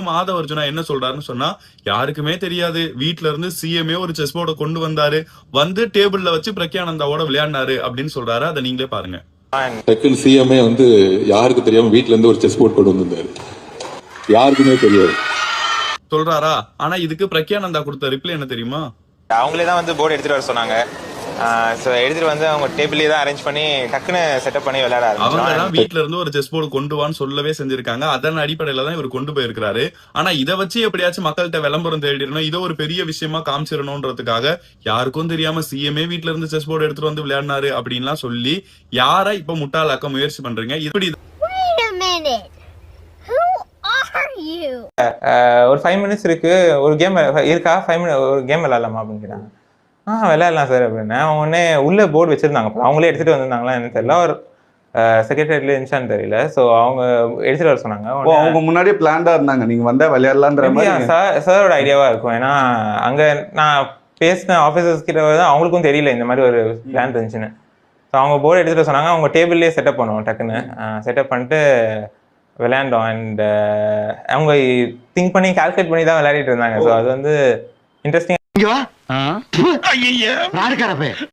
ஆதவர்ஜுனா என்ன சொல்றாருன்னு சொன்னா, யாருக்குமே தெரியாது. வீட்ல இருந்து சிஎம்ஏ ஒரு செஸ் போர்ட கொண்டு வந்தாரு. வந்து டேபிள்ல வச்சு பிரக்யானந்தாவோட விளையாடினாரு அப்படின்னு சொல்றாரு. அத நீங்களே பாருங்க. டக்குன்னு சிஎம்ஏ வந்து யாருக்கு தெரியாம வீட்ல இருந்து ஒரு செஸ் போர்ட் கொண்டு வந்திருந்தாரு. யாருக்குமே தெரியாது. சொல்றாரா? ஆனா இதுக்கு பிரக்யானந்தா கொடுத்த ரிப்ளை என்ன தெரியுமா? அவங்களே தான் வந்து போர்டு எடுத்துட்டு வர சொன்னாங்க. ஸோ எடுத்துட்டு வந்து அவங்க டேபிள்லேயே தான் அரேஞ்ச் பண்ணி டக்குன்னு செட்டப் பண்ணி விளையாட அவங்க தான் ஆரம்பிச்சாங்க. வீட்ல இருந்து ஒரு செஸ் போர்டு கொண்டு வான்னு சொல்லவே செஞ்சிருக்காங்க. அதன் அடிப்படையில தான் இவர் கொண்டு போயிருக்காரு. ஆனா இத வச்சு எப்படியாச்சும் மக்கள்கிட்ட விளம்பரம் தேடிடணும், இதை ஒரு பெரிய விஷயமா காமிச்சிடணும்ன்றதுக்காக யாருக்கும் தெரியாம சிஎம்ஏ வீட்ல இருந்து செஸ் போர்டு எடுத்துட்டு வந்து விளையாடினாரு அப்படின்லாம் சொல்லி யாரை இப்ப முட்டாளாக்க முயற்சி பண்றீங்க? இப்படி Wait a minute. Who are you? ஒரு 5 மினிட்ஸ் இருக்கு, ஒரு கேம் இருக்கா, 5 மினிட் ஒரு கேம் விளையாடலாமா அப்படின்னு கேட்டாங்க. விளையாடலாம் சார் அப்படின்னு. உடனே உள்ள போர்டு வச்சிருந்தாங்க. அவங்களே எடுத்துட்டு வந்திருந்தாங்களா என்ன தெரியல, ஒரு செக்ரட்டரியில இருந்துச்சான்னு தெரியல. ஸோ அவங்க எடுத்துட்டு வர சொன்னாங்க. அவங்க முன்னாடியே பிளான்டா இருந்தாங்க, நீங்க வந்தா விளையாடலான்ற மாதிரி. சாரோட ஐடியாவா இருக்கும். ஏன்னா அங்க நான் பேசின ஆஃபீஸர்ஸ் கிட்ட அவங்களுக்கும் தெரியல இந்த மாதிரி ஒரு பிளான் இருந்துச்சுன்னு. ஸோ அவங்க போர்டு எடுத்துட்டு சொன்னாங்க. அவங்க டேபிள்லேயே செட்டப் பண்ணுவோம், டக்குன்னு செட்டப் பண்ணிட்டு விளையாண்டோம். அண்ட் அவங்க திங்க் பண்ணி கால்குலேட் பண்ணி தான் விளையாடிட்டு இருந்தாங்க. ஸோ அது வந்து இன்ட்ரெஸ்டிங்.